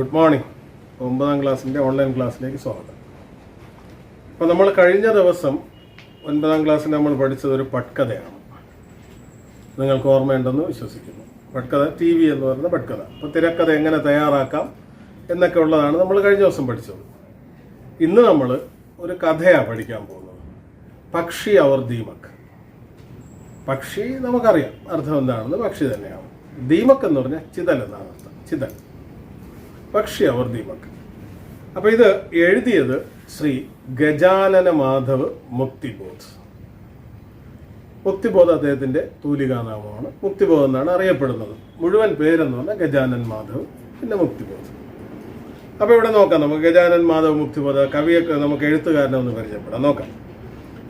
Good morning. 9ാം ക്ലാസ്സിൻ്റെ online ക്ലാസ്സിലേക്ക് സ്വാഗതം. അപ്പോൾ നമ്മൾ കഴിഞ്ഞ ദിവസം 9ാം ക്ലാസ്സിൽ നമ്മൾ പഠിച്ചത് ഒരു പട്കഥയാണ്. നിങ്ങൾക്ക് ഓർമ്മയുണ്ടെന്ന് വിശ്വസിക്കുന്നു. പട്കഥ TV എന്ന് പറയുന്ന പട്കഥ. അപ്പോൾ തിരക്കഥ എങ്ങനെ തയ്യാറാക്കാം എന്നൊക്കെ ഉള്ളതാണ് നമ്മൾ കഴിഞ്ഞ ദിവസം പഠിച്ചത്. ഇന്ന് നമ്മൾ ഒരു കഥയാണ് പഠിക്കാൻ പോകുന്നത്. പക്ഷി അവർ ദീമക്. പക്ഷി നമുക്കറിയാം അർത്ഥം എന്താണെന്ന്, പക്ഷി തന്നെയാണ്. ദീമക് എന്ന് പറഞ്ഞാൽ ചിതൽ എന്നാണ് അർത്ഥം. ചിതൽ. പക്ഷി അവർ ദീമക്. അപ്പോൾ ഇത് എഴുതിയത് ശ്രീ ഗജാനന മാധവ് മുക്തിബോധ്. മുക്തിബോധ് അദ്ദേഹത്തിൻ്റെ തൂലികാനാമമാണ്. മുക്തിബോധ് എന്നാണ് അറിയപ്പെടുന്നത്. മുഴുവൻ പേരെന്ന് പറഞ്ഞാൽ ഗജാനൻ മാധവ്, പിന്നെ മുക്തിബോധ്. അപ്പോൾ ഇവിടെ നോക്കാം, നമുക്ക് ഗജാനൻ മാധവ് മുക്തിബോധ കവിയൊക്കെ നമുക്ക് എഴുത്തുകാരനെ ഒന്ന് പരിചയപ്പെടാം. നോക്കാം.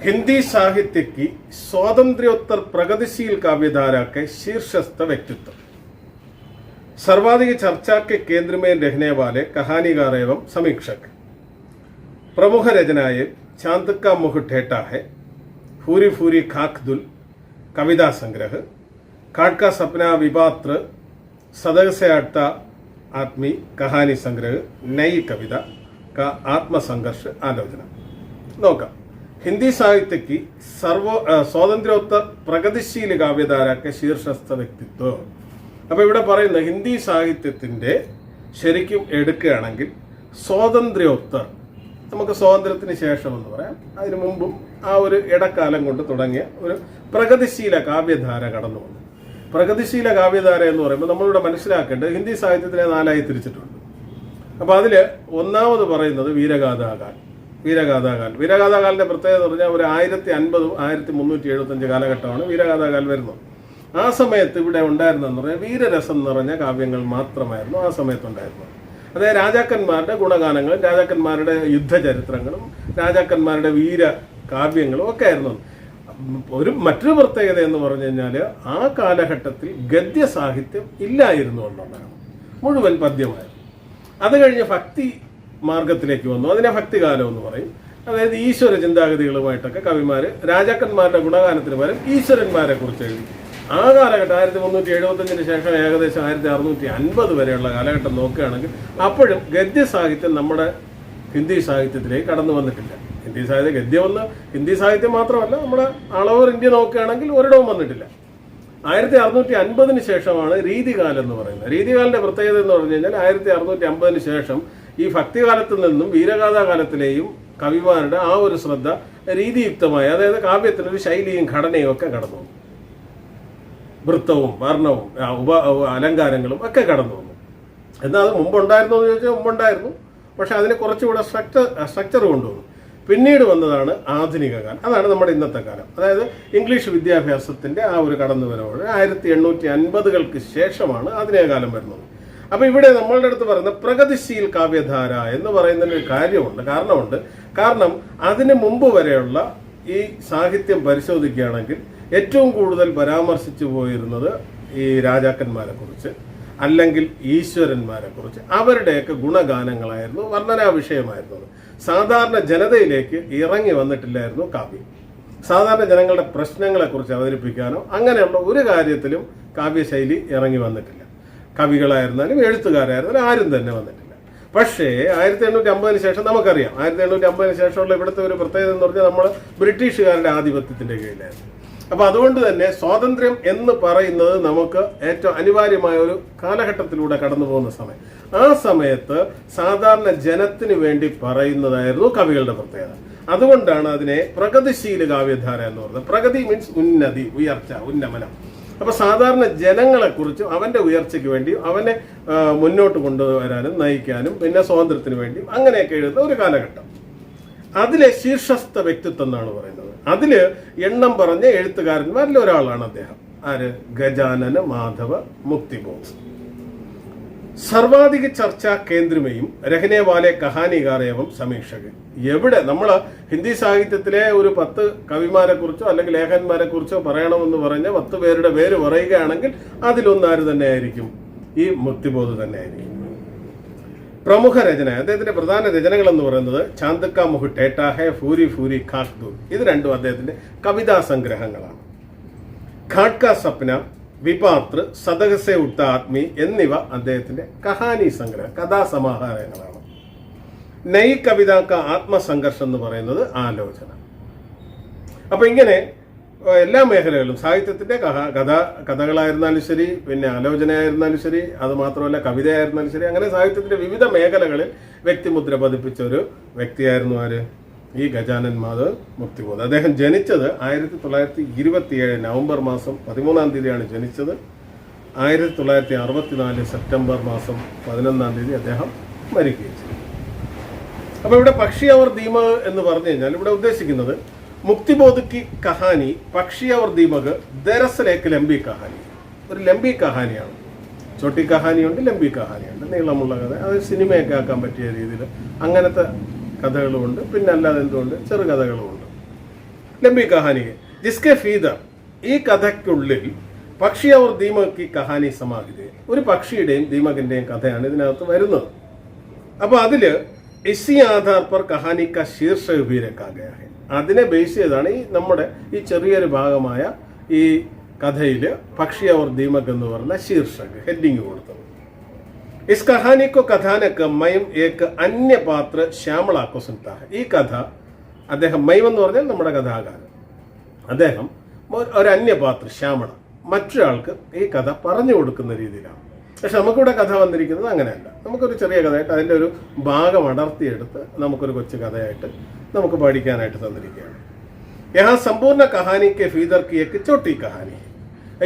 हिंदी साहित्य की स्वातंत्र्योत्तर प्रगतिशील काव्यधारा के शीर्षस्थ व्यक्तित्व, सर्वाधिक चर्चा के केंद्र में रहने वाले कहानीकार एवं समीक्षक, प्रमुख रचनाएं चांद का मुख ठेठा है, फूरी फूरी खाकदुल कविता संग्रह, काट का सपना विपात्र, सदग से अटता आत्मी कहानी संग्रह, नई कविता का आत्मसंघर्ष आलोचना. നോക്കാം. हिंदी साहित्य की स्वातंत्र्योत्तर പ്രഗതിശീല കാവ്യധാരക്ക് ശീർഷസ്ഥ വ്യക്തിത്വം. അപ്പോൾ ഇവിടെ പറയുന്ന ഹിന്ദി സാഹിത്യത്തിൻ്റെ ശരിക്കും എടുക്കുകയാണെങ്കിൽ സ്വാതന്ത്ര്യോത്തർ, നമുക്ക് സ്വാതന്ത്ര്യത്തിന് ശേഷം എന്ന് പറയാം, അതിനു മുമ്പും ആ ഒരു ഇടക്കാലം കൊണ്ട് തുടങ്ങിയ ഒരു പ്രഗതിശീല കാവ്യധാര കടന്നു വന്നു. പ്രഗതിശീല കാവ്യധാര എന്ന് പറയുമ്പോൾ നമ്മളിവിടെ മനസ്സിലാക്കേണ്ടത് ഹിന്ദി സാഹിത്യത്തിനെ 4ആയി തിരിച്ചിട്ടുണ്ട്. അപ്പോൾ അതിൽ ഒന്നാമത് പറയുന്നത് വീരഗാഥാകാൽ. വീരഗാഥാകാലിന്റെ പ്രത്യേകത എന്ന് പറഞ്ഞാൽ ഒരു 1050 1375 കാലഘട്ടമാണ് വീരഗാഥാകാൽ വരുന്നത്. ആ സമയത്ത് ഇവിടെ ഉണ്ടായിരുന്നെന്ന് പറഞ്ഞാൽ വീരരസം നിറഞ്ഞ കാവ്യങ്ങൾ മാത്രമായിരുന്നു ആ സമയത്തുണ്ടായിരുന്നത്. അതായത് രാജാക്കന്മാരുടെ ഗുണഗാനങ്ങളും രാജാക്കന്മാരുടെ യുദ്ധചരിത്രങ്ങളും രാജാക്കന്മാരുടെ വീര കാവ്യങ്ങളും ഒക്കെ ആയിരുന്നു. മറ്റൊരു പ്രത്യേകത എന്ന് പറഞ്ഞു കഴിഞ്ഞാൽ ആ കാലഘട്ടത്തിൽ ഗദ്യ സാഹിത്യം ഇല്ലായിരുന്നു എന്നുള്ളതാണ്. മുഴുവൻ പദ്യമായിരുന്നു. അത് കഴിഞ്ഞ് ഭക്തി മാർഗത്തിലേക്ക് വന്നു. അതിനെ ഭക്തികാലം എന്ന് പറയും. അതായത് ഈശ്വര ചിന്താഗതികളുമായിട്ടൊക്കെ കവിമാർ രാജാക്കന്മാരുടെ ഗുണഗാനത്തിന് പകരം ഈശ്വരന്മാരെ കുറിച്ച് എഴുതി. ആ കാലഘട്ടം 1375 ശേഷം ഏകദേശം 1650 വരെയുള്ള കാലഘട്ടം നോക്കുകയാണെങ്കിൽ അപ്പോഴും ഗദ്യ സാഹിത്യം നമ്മുടെ ഹിന്ദി സാഹിത്യത്തിലേക്ക് കടന്നു വന്നിട്ടില്ല. ഹിന്ദി സാഹിത്യം ഗദ്യമൊന്ന് ഹിന്ദി സാഹിത്യം മാത്രമല്ല, നമ്മുടെ ആൾ ഓവർ ഇന്ത്യ നോക്കുകയാണെങ്കിൽ ഒരിടവും വന്നിട്ടില്ല. 1650 ശേഷമാണ് രീതികാലം എന്ന് പറയുന്നത്. രീതികാലിന്റെ പ്രത്യേകത എന്ന് പറഞ്ഞു കഴിഞ്ഞാൽ 1650 ശേഷം ഈ ഭക്തികാലത്തിൽ നിന്നും വീരഗാഥാകാലത്തിലെയും കവിമാരുടെ ആ ഒരു ശ്രദ്ധ രീതിയുക്തമായ, അതായത് കാവ്യത്തിനൊരു ശൈലിയും ഘടനയും ഒക്കെ കടന്നു വന്നു. വൃത്തവും വർണ്ണവും അലങ്കാരങ്ങളും ഒക്കെ കടന്നു വന്നു. എന്നാൽ അത് മുമ്പുണ്ടായിരുന്നു എന്ന് ചോദിച്ചാൽ മുമ്പുണ്ടായിരുന്നു, പക്ഷെ അതിന് കുറച്ചുകൂടെ സ്ട്രക്ചർ കൊണ്ടുവന്നു. പിന്നീട് വന്നതാണ് ആധുനിക കാലം. അതാണ് നമ്മുടെ ഇന്നത്തെ കാലം. അതായത് ഇംഗ്ലീഷ് വിദ്യാഭ്യാസത്തിൻ്റെ ആ ഒരു കടന്നുവരവ് 1850-കൾക്ക് ശേഷമാണ് ആധുനിക കാലം വരുന്നത്. അപ്പോൾ ഇവിടെ നമ്മളുടെ അടുത്ത് പറയുന്ന പ്രഗതിശീൽ കാവ്യധാര എന്ന് പറയുന്നതിന് കാര്യമുണ്ട്, കാരണം അതിന് മുമ്പ് വരെയുള്ള ഈ സാഹിത്യം പരിശോധിക്കുകയാണെങ്കിൽ ഏറ്റവും കൂടുതൽ പരാമർശിച്ചു പോയിരുന്നത് ഈ രാജാക്കന്മാരെ കുറിച്ച് അല്ലെങ്കിൽ ഈശ്വരന്മാരെ കുറിച്ച്, അവരുടെയൊക്കെ ഗുണഗാനങ്ങളായിരുന്നു, വർണ്ണനാ വിഷയമായിരുന്നത്. സാധാരണ ജനതയിലേക്ക് ഇറങ്ങി വന്നിട്ടില്ലായിരുന്നു കാവ്യം. സാധാരണ ജനങ്ങളുടെ പ്രശ്നങ്ങളെക്കുറിച്ച് അവതരിപ്പിക്കാനോ അങ്ങനെയുള്ള ഒരു കാര്യത്തിലും കാവ്യശൈലി ഇറങ്ങി വന്നിട്ടില്ല. കവികളായിരുന്നാലും എഴുത്തുകാരായിരുന്നാലും ആരും തന്നെ വന്നിട്ടില്ല. പക്ഷേ 1850 ശേഷം നമുക്കറിയാം, 1850 ശേഷമുള്ള ഇവിടുത്തെ ഒരു പ്രത്യേകത എന്ന് പറഞ്ഞാൽ നമ്മൾ ബ്രിട്ടീഷുകാരുടെ ആധിപത്യത്തിൻ്റെ കീഴിലായിരുന്നു. അപ്പോൾ അതുകൊണ്ട് തന്നെ സ്വാതന്ത്ര്യം എന്ന് പറയുന്നത് നമുക്ക് ഏറ്റവും അനിവാര്യമായ ഒരു കാലഘട്ടത്തിലൂടെ കടന്നു പോകുന്ന സമയം. ആ സമയത്ത് സാധാരണ ജനത്തിന് വേണ്ടി പറയുന്നതായിരുന്നു കവികളുടെ പ്രത്യേകത. അതുകൊണ്ടാണ് അതിനെ പ്രഗതിശീല കാവ്യധാര എന്ന് പറയുന്നത്. പ്രഗതി മീൻസ് ഉന്നതി, ഉയർച്ച, ഉന്നമനം. അപ്പോൾ സാധാരണ ജനങ്ങളെക്കുറിച്ചും അവൻ്റെ ഉയർച്ചയ്ക്ക് വേണ്ടിയും അവനെ മുന്നോട്ട് കൊണ്ടുവരാനും നയിക്കാനും പിന്നെ സ്വാതന്ത്ര്യത്തിന് വേണ്ടിയും അങ്ങനെയൊക്കെ എഴുതുന്ന ഒരു കാലഘട്ടം. അതിലെ ശീർഷസ്ഥ വ്യക്തിത്വം എന്നാണ് പറയുന്നത്. അതിൽ എണ്ണം പറഞ്ഞ എഴുത്തുകാരന്മാരിൽ ഒരാളാണ് അദ്ദേഹം. ആര്? ഗജാനന മാധവ മുക്തിബോധ്. സർവാധിക ചർച്ചാ കേന്ദ്രമേയും രഹനെ വാലെ കഹാനികാർ ഏവം സമീക്ഷകൻ. എവിടെ നമ്മൾ ഹിന്ദി സാഹിത്യത്തിലെ ഒരു 10 കവിമാരെ കുറിച്ചോ അല്ലെങ്കിൽ ലേഖന്മാരെ കുറിച്ചോ പറയണമെന്ന് പറഞ്ഞ 10 പേരുടെ പേര് പറയുകയാണെങ്കിൽ അതിലൊന്നാര് തന്നെ ആയിരിക്കും? ഈ മുക്തിബോധ് തന്നെ ആയിരിക്കും. പ്രമുഖ രചന, അദ്ദേഹത്തിന്റെ പ്രധാന രചനകൾ എന്ന് പറയുന്നത് ചാന്ദ് കാ മുഖ് ടേട്ടാ ഹെ, ഫൂരി ഫൂരി ഖാക്ദൂർ. ഇത് രണ്ടും അദ്ദേഹത്തിന്റെ കവിതാ സംഗ്രഹങ്ങളാണ്. ഘാട്ട് കാ സപ്ന, വിപാതൃ, സദഗസെ ഉട്ട ആത്മി എന്നിവ അദ്ദേഹത്തിന്റെ കഹാനി സംഗ്രഹം, കഥാസമാഹാരങ്ങളാണ്. നൈ കവിതാക്ക ആത്മസംഘർഷം എന്ന് പറയുന്നത് ആലോചന. അപ്പൊ ഇങ്ങനെ എല്ലാ മേഖലകളിലും സാഹിത്യത്തിന്റെ കഥകളായിരുന്നാലും ശരി, പിന്നെ ആലോചനയായിരുന്നാലും ശരി, അത് മാത്രമല്ല കവിതയായിരുന്നാലും ശരി, അങ്ങനെ സാഹിത്യത്തിന്റെ വിവിധ മേഖലകളിൽ വ്യക്തിമുദ്ര പതിപ്പിച്ച ഒരു വ്യക്തിയായിരുന്നു ആര്? ഈ ഗജാനൻ മാധവ് മുക്തിബോധ്. അദ്ദേഹം ജനിച്ചത് 1927 നവംബർ മാസം 13-ാം തീയതിയാണ് ജനിച്ചത്. 1964 സെപ്റ്റംബർ മാസം 11-ാം തീയതി അദ്ദേഹം മരിക്കുകയും ചെയ്തു. അപ്പൊ ഇവിടെ പക്ഷി അവർ ദീമക് എന്ന് പറഞ്ഞു കഴിഞ്ഞാൽ ഇവിടെ ഉദ്ദേശിക്കുന്നത് മുക്തിബോധ് കി കഹാനി, പക്ഷി അവർ ദീമക് ദരസലേക്ക് ലംബി കഹാനി, ഒരു ലംബി കഹാനിയാണ്. ചോട്ടി കഹാനിയുണ്ട്, ലംബി കഹാനിയുണ്ട്, നീളമുള്ള കഥ. അത് സിനിമയൊക്കെ ആക്കാൻ പറ്റിയ രീതിയിൽ അങ്ങനത്തെ കഥകളുമുണ്ട്, പിന്നെ അല്ലാതെ എന്തുകൊണ്ട് ചെറുകഥകളുമുണ്ട്. ലംബി കഹാനി ജിസ്കെ ഫീദർ, ഈ കഥയ്ക്കുള്ളിൽ പക്ഷി അവർ ദീമക് കി കഹാനി സമാഹിത, ഒരു പക്ഷിയുടെയും ദീമകിന്റെയും കഥയാണ് ഇതിനകത്ത് വരുന്നത്. അപ്പൊ അതില് ഇസി ആധാർ പർ കഹാനി കാ ശീർഷക് ഭി രഖാ ഗയാ ഹൈ, അതിനെ ബേസ് ചെയ്താണ് ഈ നമ്മുടെ ഈ ചെറിയൊരു ഭാഗമായ ഈ കഥയിൽ പക്ഷി അവർ ദീമക് എന്ന് പറഞ്ഞ ശീർഷക് ഹെഡിങ് കൊടുത്തത്. ഇസ് കഹാനി കോ കഥാനക് മയം ഏക് അന്യ പാത്ര ശ്യാമള കോ സുൻതാ ഹൈ, ഈ കഥ അദ്ദേഹം, മയം എന്ന് പറഞ്ഞാൽ നമ്മുടെ കഥാകാരൻ, അദ്ദേഹം ഒരു അന്യപാത്ര ശ്യാമള മറ്റൊരാൾക്ക് ഈ കഥ പറഞ്ഞു കൊടുക്കുന്ന രീതിയിലാണ്. പക്ഷെ നമുക്കിവിടെ കഥ വന്നിരിക്കുന്നത് അങ്ങനെയല്ല. നമുക്കൊരു ചെറിയ കഥയായിട്ട് അതിൻ്റെ ഒരു ഭാഗം അടർത്തിയെടുത്ത് നമുക്കൊരു കൊച്ചു കഥയായിട്ട് നമുക്ക് പഠിക്കാനായിട്ട് തന്നിരിക്കുകയാണ്. യഹാ സമ്പൂർണ്ണ കഹാനിക്ക് ഫീദർ കിയക്ക് ചോട്ടി കഹാനി,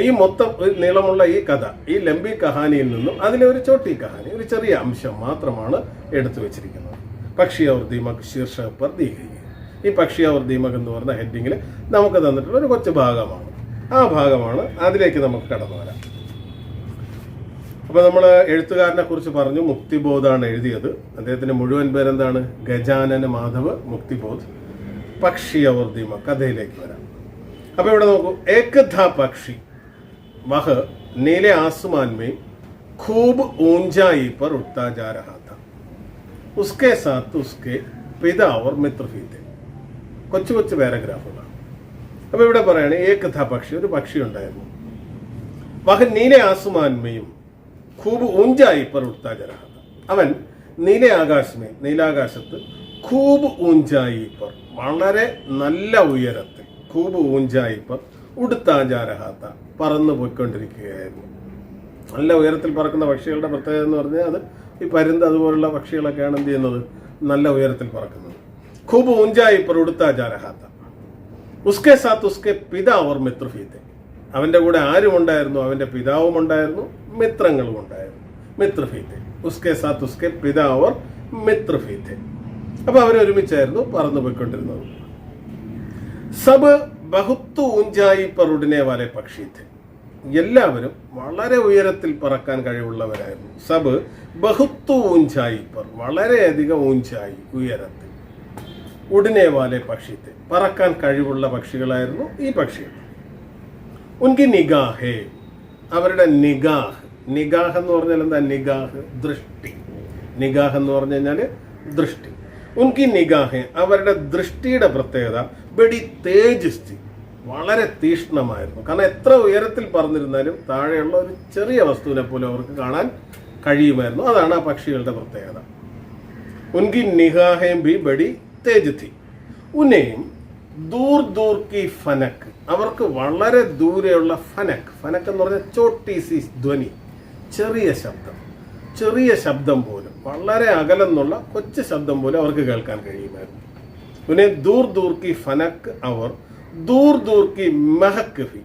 ഈ മൊത്തം നീളമുള്ള ഈ കഥ, ഈ ലംബി കഹാനിയിൽ നിന്നും അതിലെ ഒരു ചോട്ടി കഹാനി, ഒരു ചെറിയ അംശം മാത്രമാണ് എടുത്തു വെച്ചിരിക്കുന്നത്. പക്ഷി അവർ ദീമക് ശീർഷക് പർ ദീ ഗയി, ഈ പക്ഷി അവർ ദീമക് എന്ന് പറഞ്ഞ ഹെഡിങ്ങിൽ നമുക്ക് തന്നിട്ടുള്ള ഒരു കൊച്ചു ഭാഗമാണ്. ആ ഭാഗമാണ്, അതിലേക്ക് നമുക്ക് കടന്നു വരാം. അപ്പൊ നമ്മൾ എഴുത്തുകാരനെ കുറിച്ച് പറഞ്ഞു, മുക്തിബോധാണ് എഴുതിയത്. അദ്ദേഹത്തിന്റെ മുഴുവൻ പേരെന്താണ്? ഗജാനൻ മാധവ് മുക്തിബോധ്. പക്ഷി അവർ ദീമക്, കഥയിലേക്ക് വരാം. അപ്പൊ ഇവിടെ നോക്കൂ, ഏക് ഥാ പക്ഷി വഹ നീലെ ആസ്മാൻ മേ ഖൂബ് ഊഞ്ചായി പർ ഉഠ്താ ജാ രഹാ ഥാ, ഉസ്കെ സാത്ത് ഉസ്കെ പിതാ और മിത്ര ഭി थे. കൊച്ചു കൊച്ചു പാരഗ്രാഫുകളാണ്. അപ്പൊ ഇവിടെ പറയാണ് ഏക് ഥാ പക്ഷി, ഒരു പക്ഷി ഉണ്ടായിരുന്നു. വഹ നീലെ ആസ്മാൻമയും ഖൂബ് ഊഞ്ചായി പർ ഉഠ്താ ജാ രഹാ ഥാ, അവൻ നീലെ ആകാശമേ, നീലാകാശത്ത്, ഖൂബ് ഊഞ്ചായി പർ, വളരെ നല്ല ഉയരത്തിൽ, ഖൂബ് ഊഞ്ചായി പർ ഉഠ്താ ജാ രഹാ ഥാ, പറന്നു പോയിക്കൊണ്ടിരിക്കുകയായിരുന്നു. നല്ല ഉയരത്തിൽ പറക്കുന്ന പക്ഷികളുടെ പ്രത്യേകത എന്ന് പറഞ്ഞാൽ അത് ഈ പരുന്ത് അതുപോലുള്ള പക്ഷികളൊക്കെയാണ് എന്ത് ചെയ്യുന്നത്, നല്ല ഉയരത്തിൽ പറക്കുന്നത്. ഖൂബ് ഊഞ്ചായി പർ ഉഠ്താ ജാ രഹാ ഥാ, ഉസ്കെ സാത്ത് ഉസ്കെ പിതാ और മിത്ര ഭി थे, അവന്റെ കൂടെ ആരും ഉണ്ടായിരുന്നു? അവന്റെ പിതാവും ഉണ്ടായിരുന്നു, മിത്രങ്ങളും ഉണ്ടായിരുന്നു. മിത്ര ഭി थे, ഉസ്കെ സാത്ത് ഉസ്കെ പിതാ और മിത്ര ഭി थे. അപ്പൊ അവരൊരുമിച്ചായിരുന്നു പറന്നു പോയിക്കൊണ്ടിരുന്നത്. സബ് ബഹുത്ത് ഊഞ്ചായി പർ ഉടനെ വാലെ പക്ഷി थे, എല്ലാവരും വളരെ ഉയരത്തിൽ പറക്കാൻ കഴിവുള്ളവരായിരുന്നു. സബ് ബഹുത്ത് ഊഞ്ചായി പർ, വളരെയധികം ഊഞ്ചായി, ഉയരത്തിൽ, ഉടനെ വാലെ പക്ഷി थे, പറക്കാൻ കഴിവുള്ള പക്ഷികളായിരുന്നു ഈ പക്ഷികൾ. ഉൻകി നിഗാഹേ, അവരുടെ നിഗാഹ്, നിഗാഹ് എന്ന് പറഞ്ഞാൽ എന്താ? നിഗാഹ് ദൃഷ്ടി, നിഗാഹ് എന്ന് പറഞ്ഞു കഴിഞ്ഞാൽ ദൃഷ്ടി. ഉൻകി നിഗാഹേ, അവരുടെ ദൃഷ്ടിയുടെ പ്രത്യേകത ബഡി തേജസ്തി, വളരെ തീഷ്ണമായിരുന്നു. കാരണം എത്ര ഉയരത്തിൽ പറന്നിരുന്നാലും താഴെയുള്ള ഒരു ചെറിയ വസ്തുവിനെ പോലും അവർക്ക് കാണാൻ കഴിയുമായിരുന്നു. അതാണ് ആ പക്ഷികളുടെ പ്രത്യേകത. ഉൻകി നിഗാഹേം ബി ബഡി തേജ് थी, ഉന്നെയും ദൂർ ദൂർ കി ഫനക്, അവർക്ക് വളരെ ദൂരെയുള്ള ഫനക്, ഫനക് എന്ന് പറഞ്ഞാൽ ചോട്ടി സി ധ്വനി, ചെറിയ ശബ്ദം, ചെറിയ ശബ്ദം പോലും, വളരെ അകലെന്നുള്ള കൊച്ചു ശബ്ദം പോലും അവർക്ക് കേൾക്കാൻ കഴിയുമായിരുന്നു. ഉന്നെ ദൂർ ദൂർ കി ഫനക്, അവർ ദൂർ ദൂർ കി മെഹക് ഭി,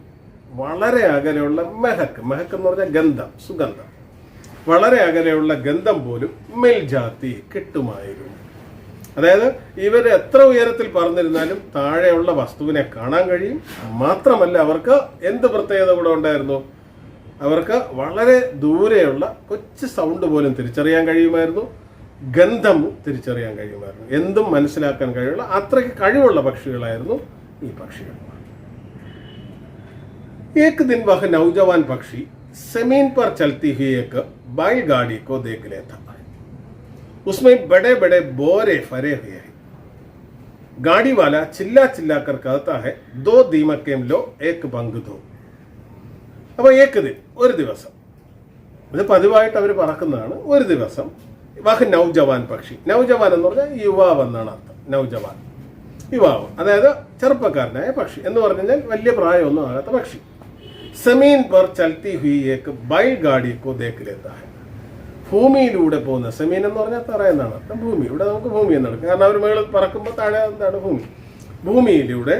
വളരെ അകലെയുള്ള മെഹക്, മെഹക് എന്ന് പറഞ്ഞാൽ ഗന്ധം, സുഗന്ധം, വളരെ അകലെയുള്ള ഗന്ധം പോലും മിൽ ജാതി, കിട്ടുമായിരുന്നു. അതായത് ഇവർ എത്ര ഉയരത്തിൽ പറന്നിരുന്നാലും താഴെയുള്ള വസ്തുവിനെ കാണാൻ കഴിയും. മാത്രമല്ല അവർക്ക് എന്ത് പ്രത്യേകത കൂടെ ഉണ്ടായിരുന്നു? അവർക്ക് വളരെ ദൂരെയുള്ള കൊച്ചു സൗണ്ട് പോലും തിരിച്ചറിയാൻ കഴിയുമായിരുന്നു, ഗന്ധം തിരിച്ചറിയാൻ കഴിയുമായിരുന്നു, എന്തും മനസ്സിലാക്കാൻ കഴിയുള്ള അത്രയ്ക്ക് കഴിവുള്ള പക്ഷികളായിരുന്നു ഈ പക്ഷികൾ. एक दिन वह नौजवान पक्षी जमीन पर चलती हुई एक बैलगाड़ी को देख लेता है, उसमें बड़े बड़े बोरे भरे हुए हैं. गाड़ी वाला चिल्ला चिल्ला कर कहता है, दो दीमकें लो, एक बंग दो. അപ്പോൾ ഏക്ക് ദിൻ ഒരു ദിവസം, ഇത് പതിവായിട്ട് അവർ പറക്കുന്നതാണ്. ഒരു ദിവസം വഹ് നൗജവാൻ പക്ഷി, നൗജവാൻ എന്ന് പറഞ്ഞാൽ യുവാവ് എന്നാണ് അർത്ഥം. നൗജവാൻ യുവാവ്, അതായത് ചെറുപ്പക്കാരനായ പക്ഷി എന്ന് പറഞ്ഞു കഴിഞ്ഞാൽ വലിയ പ്രായമൊന്നും ആകാത്ത പക്ഷി. സമീൻ പർ ചൽത്തി ഹുയി ഏക്ക് ബൈൽ ഗാഡി കോ ദേഖ് ലേതാ ഹൈ, ഭൂമിയിലൂടെ പോകുന്ന, സമീൻ എന്ന് പറഞ്ഞാൽ തറ എന്നാണ് അർത്ഥം. ഭൂമി, ഇവിടെ നമുക്ക് ഭൂമി എന്നാണ്, കാരണം അവർ മേളിൽ പറക്കുമ്പോൾ താഴെ എന്താണ് ഭൂമി. ഭൂമിയിലൂടെ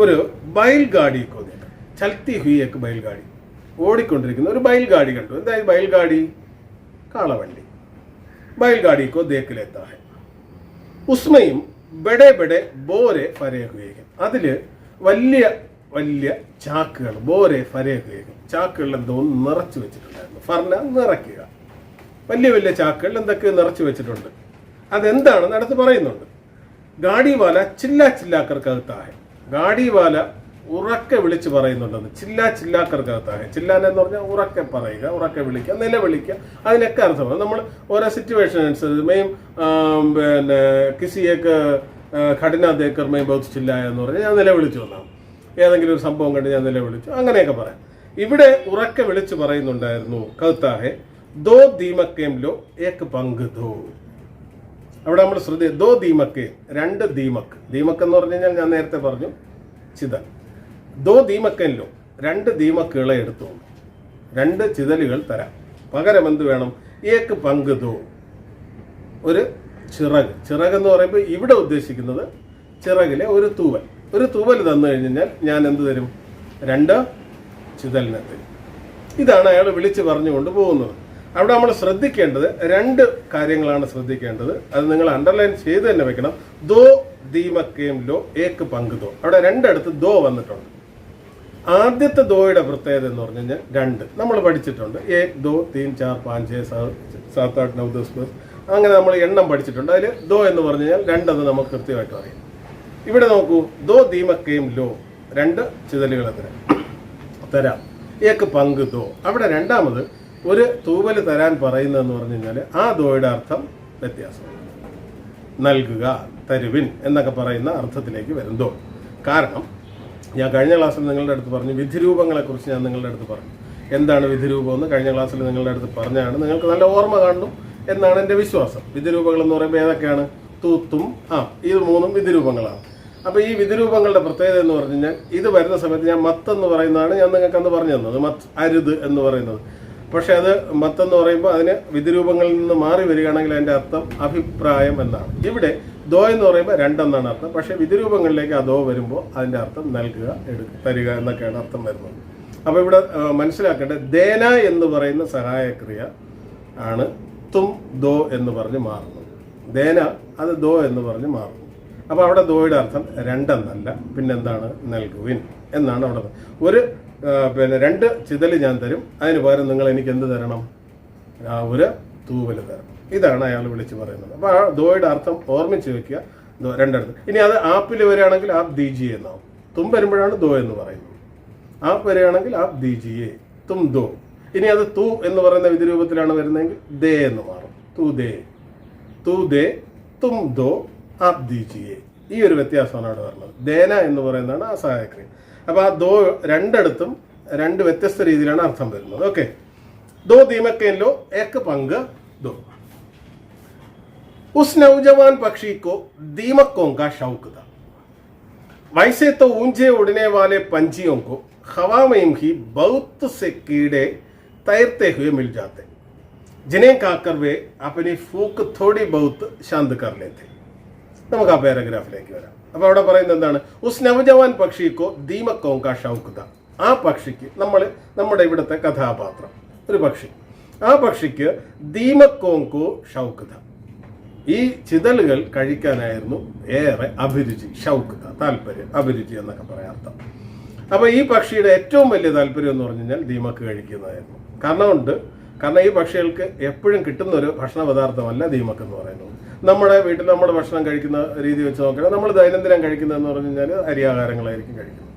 ഒരു ബൈൽ ഗാഡി കോ ദേഖ്, ചൽത്തി ഹുയി ഏക്ക് ബൈൽ ഗാഡി, ഓടിക്കൊണ്ടിരിക്കുന്ന ഒരു ബൈൽ ഗാഡി കണ്ടു. എന്തായാലും ബൈൽ ഗാഡി, കാളവണ്ടി. ബൈൽ ഗാഡി കോ ദേഖ് ലേതാ ഹൈ, ഉസ്മയും ബഡേ ബഡേ ബോരെ ഫരേ ഹുയേ, അതില് വലിയ വലിയ ചാക്കുകൾ, ബോരെ ഫരേ ഹുയേ, ചാക്കുകളിൽ എന്തോ നിറച്ചു വെച്ചിട്ടുണ്ടായിരുന്നു. ഫർന നിറയ്ക്കുക, വലിയ വലിയ ചാക്കുകൾ എന്തൊക്കെ നിറച്ചു വെച്ചിട്ടുണ്ട്. അതെന്താണെന്ന് അടുത്ത് പറയുന്നുണ്ട്. ഗാഡിവാല ചില്ലാ ചില്ലാക്കർക്കകത്തായ, ഗാഡിവാല ഉറക്കെ വിളിച്ച് പറയുന്നുണ്ടെന്ന്. ചില്ലാ ചില്ലാക്കർക്കകത്തായ, ചില്ലാനെന്ന് പറഞ്ഞാൽ ഉറക്കെ പറയുക, ഉറക്കെ വിളിക്കുക, നിലവിളിക്കുക, അതിനൊക്കെ അർത്ഥമാണ്. നമ്മൾ ഓരോ സിറ്റുവേഷൻ അനുസരിച്ച് മെയിൻ പിന്നെ കിസിയൊക്കെ ഘടന ദേക്കർ മെയിൻ ബൗത്ത് ചില്ലായ എന്ന് പറഞ്ഞാൽ ഞാൻ നിലവിളിച്ചു വന്നാണ്, ഏതെങ്കിലും ഒരു സംഭവം കണ്ട് ഞാൻ നിലവിളിച്ചു, അങ്ങനെയൊക്കെ പറയാം. ഇവിടെ ഉറക്കെ വിളിച്ച് പറയുന്നുണ്ടായിരുന്നു. കൗത്താഹെ ദോ ദീമക്കേം ലോ ഏക്ക് പങ്ക് ദോ, അവിടെ നമ്മൾ ശ്രദ്ധ, ദോ ദീമക്കേ, രണ്ട് ദീമക്ക്. ദീമക്ക് എന്ന് പറഞ്ഞു കഴിഞ്ഞാൽ ഞാൻ നേരത്തെ പറഞ്ഞു ചിതൽ. ദോ ദീമക്കല്ലോ, രണ്ട് ദീമക്കുകളെ എടുത്തു, രണ്ട് ചിതലുകൾ തരാം. പകരം എന്ത് വേണം? ഏക്ക് പങ്ക് ദോ, ഒരു ചിറക്. ചിറകെന്ന് പറയുമ്പോൾ ഇവിടെ ഉദ്ദേശിക്കുന്നത് ചിറകിലെ ഒരു തൂവൽ. ഒരു തൂവൽ തന്നു കഴിഞ്ഞാൽ ഞാൻ എന്ത് തരും? രണ്ട് ചിതലിനെ തരും. ഇതാണ് അയാൾ വിളിച്ച് പറഞ്ഞുകൊണ്ട് പോകുന്നത്. അവിടെ നമ്മൾ ശ്രദ്ധിക്കേണ്ടത് രണ്ട് കാര്യങ്ങളാണ് ശ്രദ്ധിക്കേണ്ടത്. അത് നിങ്ങൾ അണ്ടർലൈൻ ചെയ്ത് തന്നെ വെക്കണം. ദോ ദീമക്കേം ലോ ഏക്ക് പങ്ക് ദോ, അവിടെ രണ്ടിടത്ത് ദോ വന്നിട്ടുണ്ട്. ആദ്യത്തെ ദോയുടെ പ്രത്യേകത എന്ന് പറഞ്ഞു കഴിഞ്ഞാൽ രണ്ട് നമ്മൾ പഠിച്ചിട്ടുണ്ട്. ഏക് ദോ തീൻ ചാർ പാഞ്ച് സാത്ത് ആട്ട് നൗ ദസ് ബസ്, അങ്ങനെ നമ്മൾ എണ്ണം പഠിച്ചിട്ടുണ്ട്. അതിൽ ദോ എന്ന് പറഞ്ഞു കഴിഞ്ഞാൽ രണ്ടെന്ന് നമുക്ക് കൃത്യമായിട്ട് അറിയാം. ഇവിടെ നോക്കൂ, ദോ ദീമക്കേം ലോ, രണ്ട് ചിതലുകളെ തരാം. ഏക്ക് പങ്ക് ദോ, അവിടെ രണ്ടാമത് ഒരു തൂവൽ തരാൻ പറയുന്നതെന്ന് പറഞ്ഞു കഴിഞ്ഞാൽ ആ ദോയുടെ അർത്ഥം വ്യത്യാസം. നൽകുക, തരുവിൻ എന്നൊക്കെ പറയുന്ന അർത്ഥത്തിലേക്ക് വരും ദോ. കാരണം ഞാൻ കഴിഞ്ഞ ക്ലാസ്സിൽ നിങ്ങളുടെ അടുത്ത് പറഞ്ഞു, വിധിരൂപങ്ങളെക്കുറിച്ച് ഞാൻ നിങ്ങളുടെ അടുത്ത് പറഞ്ഞു. എന്താണ് വിധിരൂപമെന്ന് കഴിഞ്ഞ ക്ലാസ്സിൽ നിങ്ങളുടെ അടുത്ത് പറഞ്ഞാണ്. നിങ്ങൾക്ക് നല്ല ഓർമ്മ കാണും എന്നാണ് എൻ്റെ വിശ്വാസം. വിധിരൂപങ്ങൾ എന്ന് പറയുമ്പോൾ ഏതൊക്കെയാണ്? തൂത്തും ഇത് മൂന്നും വിധിരൂപങ്ങളാണ്. അപ്പോൾ ഈ വിധിരൂപങ്ങളുടെ പ്രത്യേകത എന്ന് പറഞ്ഞു കഴിഞ്ഞാൽ ഇത് വരുന്ന സമയത്ത് ഞാൻ മത്തെന്ന് പറയുന്നതാണ് ഞാൻ നിങ്ങൾക്ക് അന്ന് പറഞ്ഞു തന്നത്. മത്ത് അരുത് എന്ന് പറയുന്നത്. പക്ഷെ അത് മത്തെന്ന് പറയുമ്പോൾ അതിന് വിധിരൂപങ്ങളിൽ നിന്ന് മാറി വരികയാണെങ്കിൽ അതിൻ്റെ അർത്ഥം അഭിപ്രായം എന്നാണ്. ഇവിടെ ദോ എന്ന് പറയുമ്പോൾ രണ്ടെന്നാണ് അർത്ഥം. പക്ഷേ വിധിരൂപങ്ങളിലേക്ക് ആ ദോ വരുമ്പോൾ അതിൻ്റെ അർത്ഥം നൽകുക, തരിക എന്നൊക്കെയാണ് അർത്ഥം വരുന്നത്. അപ്പോൾ ഇവിടെ മനസ്സിലാക്കേണ്ടത് ദേന എന്ന് പറയുന്ന സഹായക്രിയ ആണ് തും ദോ എന്ന് പറഞ്ഞ് മാറുന്നത്. ദേന അത് ദോ എന്ന് പറഞ്ഞ് മാറുന്നു. അപ്പോൾ അവിടെ ദോയുടെ അർത്ഥം രണ്ടെന്നല്ല, പിന്നെന്താണ്? നൽകുവിൻ എന്നാണ് അവിടെ. ഒരു രണ്ട് ചിതല് ഞാൻ തരും, അതിന് പകരം നിങ്ങൾ എനിക്ക് എന്ത് തരണം? ഒരു തൂവൽ തരണം. ഇതാണ് അയാൾ വിളിച്ച് പറയുന്നത്. അപ്പോൾ ആ ദോയുടെ അർത്ഥം ഓർമ്മിച്ച് വെക്കുക. രണ്ടടുത്ത്. ഇനി അത് ആപ്പിൽ വരികയാണെങ്കിൽ ആപ്പ് ദീജിയെ എന്നാവും. തും വരുമ്പോഴാണ് ദോ എന്ന് പറയുന്നത്. ആപ്പ് വരികയാണെങ്കിൽ ആപ്പ് ദീജിയെ, തും ദോ. ഇനി അത് തൂ എന്ന് പറയുന്ന വിധിരൂപത്തിലാണ് വരുന്നതെങ്കിൽ ദേ എന്ന് മാറും. തൂ ദേ, തൂ ദേ, തും ദോ, ആപ്പ് ദീജിയെ. ഈ ഒരു വ്യത്യാസമാണ് അവിടെ വരുന്നത്. ദേന എന്ന് പറയുന്നതാണ് ആ സഹായക്രിയ. അപ്പോൾ ആ ദോ രണ്ടിടത്തും രണ്ട് വ്യത്യസ്ത രീതിയിലാണ് അർത്ഥം വരുന്നത്. ഓക്കെ, ദോ ദീമക്കേലോ ഏക്ക് പങ്ക് ദോ. उस नौजवान पक्षी को दीमकों का शौक था। वैसे तो ऊंचे उड़ने वाले पंछियों को हवा में ही बहुत से कीड़े तैरते हुए मिल जाते, जिन्हें खाकर वे अपनी फूक थोड़ी बहुत शांत कर लेते. നമുക്ക് ആ പാരഗ്രാഫിലേക്ക് വരാം. അപ്പോൾ അവിടെ പറയുന്നത് എന്താണ്? ഉസ് നവജവാൻ പക്ഷിക്കോ ദീമക്കോം കാ ഷൗക്ക് ദ. ആ പക്ഷിക്ക്, നമ്മുടെ ഇവിടുത്തെ കഥാപാത്രം ഒരു പക്ഷി, ആ പക്ഷിക്ക് ദീമക്കോങ്കോ ഷൗക്ക് ദ, ഈ ചിതലുകൾ കഴിക്കാനായിരുന്നു ഏറെ അഭിരുചി. ഷൗക്ക് ദ താല്പര്യം, അഭിരുചി എന്നൊക്കെ പറയാം അർത്ഥം. അപ്പോൾ ഈ പക്ഷിയുടെ ഏറ്റവും വലിയ താല്പര്യം എന്ന് പറഞ്ഞു കഴിഞ്ഞാൽ ദീമക്ക് കഴിക്കുന്നതായിരുന്നു. കാരണം ഈ പക്ഷികൾക്ക് എപ്പോഴും കിട്ടുന്ന ഒരു ഭക്ഷണ പദാർത്ഥമല്ല ദീമക്ക് എന്ന് പറയുന്നത്. നമ്മുടെ വീട്ടിൽ നമ്മൾ ഭക്ഷണം കഴിക്കുന്ന രീതി വെച്ച് നോക്കുകയാണെങ്കിൽ നമ്മൾ ദൈനംദിനം കഴിക്കുന്നതെന്ന് പറഞ്ഞു കഴിഞ്ഞാൽ അരിയാഹാരങ്ങളായിരിക്കും കഴിക്കുന്നത്.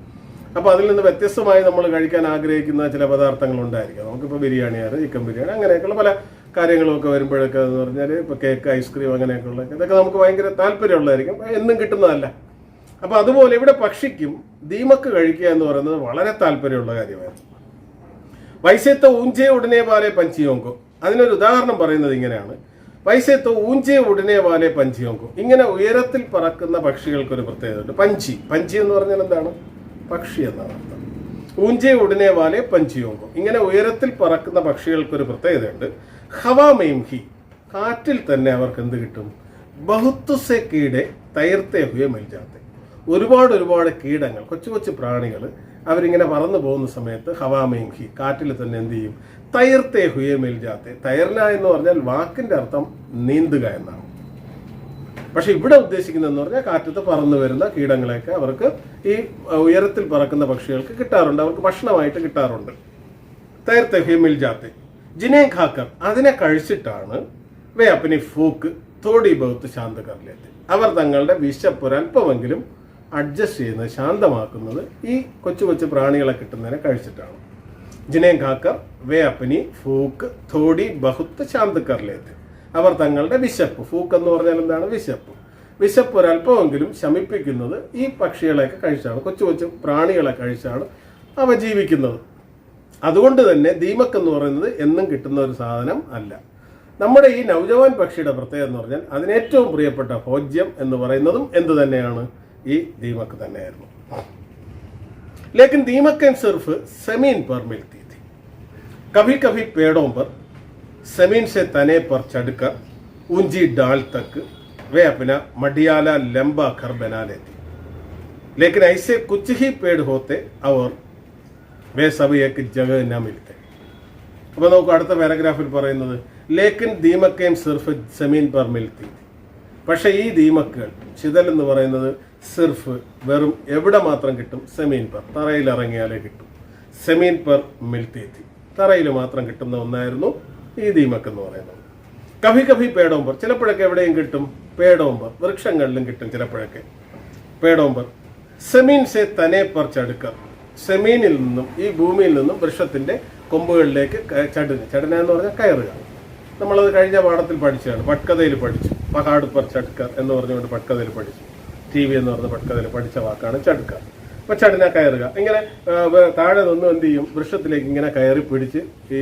അപ്പോൾ അതിൽ നിന്ന് വ്യത്യസ്തമായി നമ്മൾ കഴിക്കാൻ ആഗ്രഹിക്കുന്ന ചില പദാർത്ഥങ്ങൾ ഉണ്ടായിരിക്കും. നമുക്കിപ്പോൾ ബിരിയാണി, ചിക്കൻ ബിരിയാണി, അങ്ങനെയൊക്കെയുള്ള പല കാര്യങ്ങളൊക്കെ വരുമ്പോഴൊക്കെ എന്ന് പറഞ്ഞാൽ ഇപ്പോൾ കേക്ക്, ഐസ്ക്രീം, അങ്ങനെയൊക്കെയുള്ള ഇതൊക്കെ നമുക്ക് ഭയങ്കര താല്പര്യമുള്ളതായിരിക്കും, എന്നും കിട്ടുന്നതല്ല. അപ്പോൾ അതുപോലെ ഇവിടെ പക്ഷിക്കും ദീമക്ക് കഴിക്കുക എന്ന് പറയുന്നത് വളരെ താല്പര്യമുള്ള കാര്യമായിരുന്നു. വൈസേത്തോ ഊഞ്ചേ ഉടനെ വാലെ പഞ്ചിയോങ്കോ. അതിനൊരു ഉദാഹരണം പറയുന്നത് ഇങ്ങനെയാണ്. വൈസേത്തോ ഊഞ്ചേ ഉടനെ വാലെ പഞ്ചിയോങ്കോ. ഇങ്ങനെ ഉയരത്തിൽ പറക്കുന്ന പക്ഷികൾക്കൊരു പ്രത്യേകതയുണ്ട്. പഞ്ചി, പഞ്ചി എന്ന് പറഞ്ഞാൽ എന്താണ്? പക്ഷി എന്നാണ് അർത്ഥം. ഊഞ്ചേ ഉടനെ വാലെ പഞ്ചിയോങ്കോ. ഇങ്ങനെ ഉയരത്തിൽ പറക്കുന്ന പക്ഷികൾക്കൊരു പ്രത്യേകതയുണ്ട്. ഹവാമയും ഹി, കാറ്റിൽ തന്നെ അവർക്ക് എന്ത് കിട്ടും? ബഹുത്തുസെ കീടെ തൈർത്തേ ഹുയ മിൽജാത്തെ. ഒരുപാട് കീടങ്ങൾ, കൊച്ചു കൊച്ചു പ്രാണികൾ അവരിങ്ങനെ പറന്നു പോകുന്ന സമയത്ത് ഹവാമയും ഹി, കാറ്റിൽ തന്നെ എന്ത് ചെയ്യും? തൈർത്തേ ഹുയ മിൽജാത്തെ. തൈർന എന്ന് പറഞ്ഞാൽ വാക്കിന്റെ അർത്ഥം നീന്തുക എന്നാണ്. പക്ഷെ ഇവിടെ ഉദ്ദേശിക്കുന്നതെന്ന് പറഞ്ഞാൽ കാറ്റത്ത് പറന്നു വരുന്ന കീടങ്ങളെയൊക്കെ അവർക്ക് ഈ ഉയരത്തിൽ പറക്കുന്ന പക്ഷികൾക്ക് കിട്ടാറുണ്ട്, അവർക്ക് ഭക്ഷണമായിട്ട് കിട്ടാറുണ്ട്. തൈർത്തേ ഹുയ മിൽജാത്തെ. ജിനെ ഖാക്കർ, അതിനെ കഴിച്ചിട്ടാണ് വേ അപ്പനി ഫൂക്ക് തോടി ബഹുത്ത് ശാന്ത കർലേത്തെ. അവർ തങ്ങളുടെ വിശപ്പൊരൽപ്പമെങ്കിലും അഡ്ജസ്റ്റ് ചെയ്യുന്നത്, ശാന്തമാക്കുന്നത് ഈ കൊച്ചു കൊച്ചു പ്രാണികളെ കിട്ടുന്നതിനെ കഴിച്ചിട്ടാണ്. ജിനെ ഖാക്കർ വേ അപ്പനി ഫൂക്ക് തോടി ബഹുത്ത് ശാന്ത കർലേത്തെ. അവർ തങ്ങളുടെ വിശപ്പ്, ഫൂക്ക് എന്ന് പറഞ്ഞാൽ എന്താണ്? വിശപ്പ്. വിശപ്പ് ഒരല്പമെങ്കിലും ശമിപ്പിക്കുന്നത് ഈ പക്ഷികളെയൊക്കെ കഴിച്ചാണ്, കൊച്ചു കൊച്ചു പ്രാണികളെ കഴിച്ചാണ് അവ ജീവിക്കുന്നത്. അതുകൊണ്ട് തന്നെ ദീമക് എന്ന് പറയുന്നത് എന്നും കിട്ടുന്ന ഒരു സാധനം അല്ല. നമ്മുടെ ഈ നൗജവാൻ പക്ഷിയുടെ പ്രത്യേകത എന്ന് പറഞ്ഞാൽ അതിന് ഏറ്റവും പ്രിയപ്പെട്ട ഭോജ്യം എന്ന് പറയുന്നതും എന്ത് തന്നെയാണ്? ഈ ദീമക് തന്നെയായിരുന്നു. ലേക്കിൻ ദീമക് സിർഫ് സെമീൻ पर मिलती थी. कभी कभी पेड़ों पर जमीन से तने पर चढ़कर ऊंची डाल तक वे अपना मडियाला लंबा घर बना लेती. लेकिन ऐसे कुछ ही पेड़ होते और वे सब एक जगह न मिलते. അപ്പോൾ നമുക്ക് അടുത്ത പാരഗ്രാഫിൽ പറയുന്നത് ലേക്കിൻ ദീമക്കേം സിർഫ് സെമീൻ പർ മിൽത്തി. പക്ഷേ ഈ ദീമക്കുകൾ, ചിതൽ എന്ന് പറയുന്നത് സിർഫ് വെറും എവിടെ മാത്രം കിട്ടും? സെമീൻ പർ, തറയിൽ ഇറങ്ങിയാലേ കിട്ടും. സെമീൻ പർ മിൽത്തി, തറയിൽ മാത്രം കിട്ടുന്ന ഒന്നായിരുന്നു ഈ ദീമക് എന്ന് പറയുന്നത്. കഭി കഭി പേടോമ്പർ, ചിലപ്പോഴൊക്കെ എവിടെയും കിട്ടും. പേടോമ്പർ, വൃക്ഷങ്ങളിലും കിട്ടും ചിലപ്പോഴൊക്കെ. പേടോമ്പർ സെമീൻ സെ തനെ പർ ചടുക്കർ, സെമീനിൽ നിന്നും, ഈ ഭൂമിയിൽ നിന്നും വൃക്ഷത്തിന്റെ കൊമ്പുകളിലേക്ക് ചടന എന്ന് പറഞ്ഞാൽ കയറുക. നമ്മളത് കഴിഞ്ഞ പാഠത്തിൽ പഠിച്ചതാണ്, പട്കഥയിൽ പഠിച്ചു. പഹാട് പർ ചടുക്കർ എന്ന് പറഞ്ഞുകൊണ്ട് പട്കഥയിൽ പഠിച്ചു. TV എന്ന് പറഞ്ഞ പട്കഥയിൽ പഠിച്ച വാക്കാണ് ചടുക്ക. അപ്പൊ ചടന കയറുക. ഇങ്ങനെ താഴെ നിന്നും എന്ത് ചെയ്യും? വൃക്ഷത്തിലേക്ക് ഇങ്ങനെ കയറി പിടിച്ച് ഈ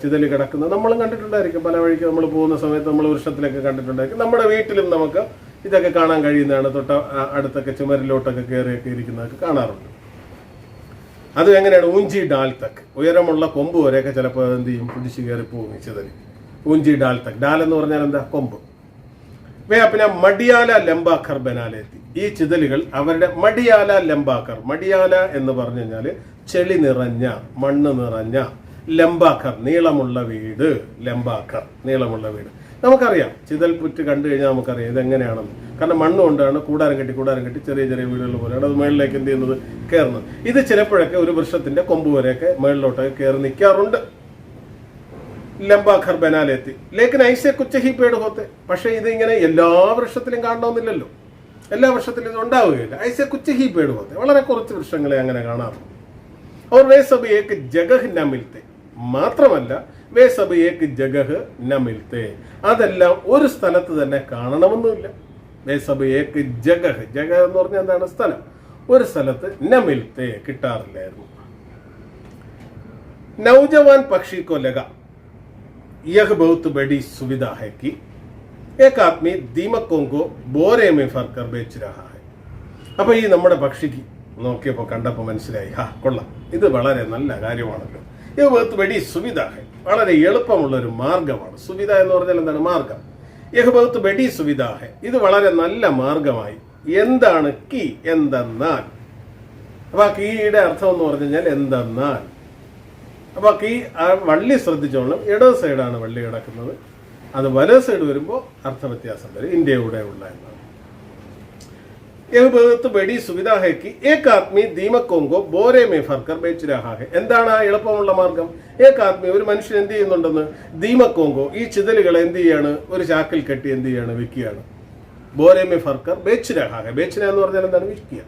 ചിതലി കിടക്കുന്നത് നമ്മളും കണ്ടിട്ടുണ്ടായിരിക്കും. പല വഴിക്ക് നമ്മൾ പോകുന്ന സമയത്ത് നമ്മൾ വൃക്ഷത്തിലേക്ക് കണ്ടിട്ടുണ്ടായിരിക്കും. നമ്മുടെ വീട്ടിലും നമുക്ക് ഇതൊക്കെ കാണാൻ കഴിയുന്നതാണ്. തൊട്ട അടുത്തൊക്കെ ചുമരിലോട്ടൊക്കെ കയറിയൊക്കെ ഇരിക്കുന്നതൊക്കെ കാണാറുണ്ട്. അത് എങ്ങനെയാണ്? ഊഞ്ചി ഡാൽ തക്ക്, ഉയരമുള്ള കൊമ്പ് വരെയൊക്കെ ചിലപ്പോൾ എന്ത് ചെയ്യും? പിടിച്ച് കയറി പോകും ചിതലി. ഊഞ്ചി ഡാൽ തക്ക്, ഡാൽ എന്ന് പറഞ്ഞാൽ എന്താ? കൊമ്പ്. വേ പിന്നെ മടിയാല ലംബാക്കർ ബനാലെത്തി. ഈ ചിതലുകൾ അവരുടെ മടിയാല ലംബാക്കർ, മടിയാല എന്ന് പറഞ്ഞു കഴിഞ്ഞാൽ ചെളി നിറഞ്ഞ, മണ്ണ് നിറഞ്ഞ, ലംബാക്കർ നീളമുള്ള വീട്, ലംബാക്കർ നീളമുള്ള വീട്. നമുക്കറിയാം, ചിതൽ പുറ്റ് കണ്ടു കഴിഞ്ഞാൽ നമുക്കറിയാം ഇതെങ്ങനെയാണെന്ന്. കാരണം മണ്ണ് കൊണ്ടാണ് കൂടാരം കെട്ടി ചെറിയ ചെറിയ വീടുകൾ പോലെയാണ് അത് മേളിലേക്ക് എന്ത് ചെയ്യുന്നത്? കയറുന്നത്. ഇത് ചിലപ്പോഴൊക്കെ ഒരു വൃക്ഷത്തിന്റെ കൊമ്പ് വരെയൊക്കെ മേളിലോട്ടൊക്കെ കയറി നിൽക്കാറുണ്ട്. ലംബാഖർ ബനാലെത്തി. ലേക്കിൻ ഐസെ കുച്ചഹി പേട് ഹോത്തെ. പക്ഷെ ഇത് ഇങ്ങനെ എല്ലാ വൃക്ഷത്തിലും കാണണമെന്നില്ലല്ലോ, എല്ലാ വൃക്ഷത്തിലും ഇത് ഉണ്ടാവുകയില്ല. ഐസെ കുച്ചഹി പേട് ഹോത്തെ, വളരെ കുറച്ച് വൃക്ഷങ്ങളെ അങ്ങനെ കാണാറുള്ളൂ. അവർ വേ സബ് ഏക് ജഗഹ് ന മിൽത്തെ. മാത്രമല്ല വേ സബ് ഏക് ജഗഹ് ന മിൽത്തെ, അതെല്ലാം ഒരു സ്ഥലത്ത് തന്നെ കാണണമെന്നില്ല. വേ സബ് ഏക് ജഗഹ്, ജഗഹ് എന്ന് പറഞ്ഞാൽ എന്താണ്? സ്ഥലം. ഒരു സ്ഥലത്ത് ന മിൽത്തെ, കിട്ടാറില്ലായിരുന്നു. നൗജവാൻ പക്ഷി को लगा यह बहुत बड़ी सुविधा है कि एक आदमी दीमकों को बोरे में भर कर बेच रहा है. അപ്പൊ ഈ നമ്മുടെ പക്ഷിക്ക് നോക്കിയപ്പോൾ കണ്ടപ്പോൾ മനസ്സിലായി, കൊള്ളാം, ഇത് വളരെ നല്ല കാര്യമാണല്ലോ. ഇത് ബഹുത്ത് ബഡി സുവിധ ഹൈ, വളരെ എളുപ്പമുള്ള ഒരു മാർഗമാണ്. സുവിധ എന്ന് പറഞ്ഞാൽ എന്താണ്? മാർഗം. യഹ് ബഹുത്ത് ബഡി സുവിധ ഹൈ, ഇത് വളരെ നല്ല മാർഗമായി. എന്താണ്? കി, എന്തെന്നാൽ. അപ്പൊ ആ കീയുടെ അർത്ഥം എന്ന് പറഞ്ഞു കഴിഞ്ഞാൽ എന്തെന്നാൽ. അപ്പൊ കീ ആ വള്ളി ശ്രദ്ധിച്ചോളണം, ഇടത് സൈഡാണ് വള്ളി കിടക്കുന്നത്. അത് വലത് സൈഡ് വരുമ്പോൾ അർത്ഥവ്യത്യാസം വരും. ഇന്ത്യയുടെ ഉള്ള എന്നാണ്. ബഡി സുവിധ ഹൈ കി ഏക് ആദ്മി ദീമക്കോങ്കോ ബോരെ മേ ഫർക്കർ ബേച്ച് രഹാ ഹൈ. എന്താണ് ആ എളുപ്പമുള്ള മാർഗം? ഏക് ആദ്മി, ഒരു മനുഷ്യൻ എന്ത് ചെയ്യുന്നുണ്ടെന്ന്? ദീമക്കോങ്കോ, ഈ ചിതലുകളെ എന്ത് ചെയ്യാണ്? ഒരു ചാക്കിൽ കെട്ടി എന്ത് ചെയ്യാണ്? വിൽക്കുകയാണ്. ബോരെ മേ ഫർക്കർ ബേച്ച് രഹാ ഹൈ. ബേച്ചിന എന്ന് പറഞ്ഞാൽ എന്താണ്? വിൽക്കുക.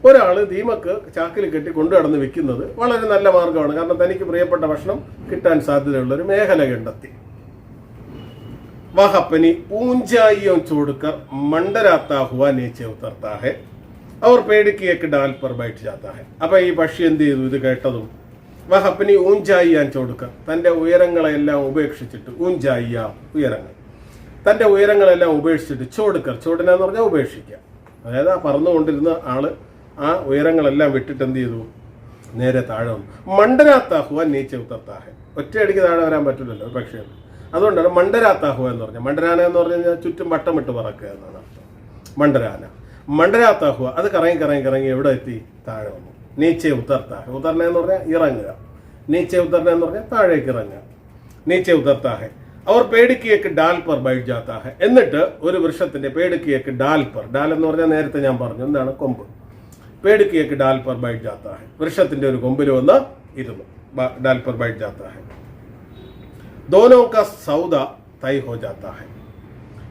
ഒരാൾ ദീമക്ക് ചാക്കിൽ കെട്ടി കൊണ്ടു നടന്ന് വിൽക്കുന്നത് വളരെ നല്ല മാർഗമാണ്. കാരണം തനിക്ക് പ്രിയപ്പെട്ട ഭക്ഷണം കിട്ടാൻ സാധ്യതയുള്ള ഒരു മേഖല കണ്ടെത്തി. वह अपनी ऊंचाइयों छोड़कर मंडराता हुआ नीचे उतरता है और पेड़ की एक डाल पर बैठ जाता है. അപ്പൊ ഈ പക്ഷി എന്ത് ചെയ്തു? ഇത് കേട്ടതും വഹ അപ്പനി ഊഞ്ചായിയാൻ ചോടുക്ക, തൻ്റെ ഉയരങ്ങളെല്ലാം ഉപേക്ഷിച്ചിട്ട്, ഊഞ്ചായിയ ഉയരങ്ങൾ, തൻ്റെ ഉയരങ്ങളെല്ലാം ഉപേക്ഷിച്ചിട്ട്, ചോടുക്കർ, ചോടിനെന്ന് പറഞ്ഞാൽ ഉപേക്ഷിക്കുക. അതായത് ആ പറന്നുകൊണ്ടിരുന്ന ആള് ആ ഉയരങ്ങളെല്ലാം വിട്ടിട്ട് എന്ത് ചെയ്തു, നേരെ താഴെ വന്നു. മണ്ടനാത്താഹുവ നീച്ച ഉത്തത്താഹ, ഒറ്റയടിക്ക് താഴെ വരാൻ പറ്റില്ലല്ലോ പക്ഷേ. അതുകൊണ്ടാണ് മണ്ടരാത്താഹുവ എന്ന് പറഞ്ഞാൽ. മണ്ടരാന എന്ന് പറഞ്ഞു കഴിഞ്ഞാൽ ചുറ്റും വട്ടമിട്ട് പറക്കുക എന്നാണ് അർത്ഥം. മണ്ടരാന, മണ്ടരാത്താഹുവ, അത് കറങ്ങി കറങ്ങി കറങ്ങി എവിടെ എത്തി, താഴെ വന്നു. നീച്ചെ ഉത്തർത്താഹ, ഉത്തർണ എന്ന് പറഞ്ഞാൽ ഇറങ്ങുക, നീച്ചെ ഉത്തർണ എന്ന് പറഞ്ഞാൽ താഴേക്ക് ഇറങ്ങുക. നീച്ചെ ഉത്തർത്താഹ അവർ പേടിക്കിയേക്ക് ഡാൽ പർ ബൈഠ് ജാത്താ ഹെ, എന്നിട്ട് ഒരു വൃക്ഷത്തിന്റെ പേടിക്കിയേക്ക് ഡാൽ പർ, ഡാൽ എന്ന് പറഞ്ഞാൽ നേരത്തെ ഞാൻ പറഞ്ഞു എന്താണ്, കൊമ്പ്. പേടിക്കിയേക്ക് ഡാൽ പർ ബൈഠ് ജാത്താ ഹെ, വൃക്ഷത്തിന്റെ ഒരു കൊമ്പിൽ വന്ന് ഇരുന്നു. ഡാൽ പർ ബൈഠ് ജാത്താ ഹെ. दोनों का सौदा तय हो जाता है.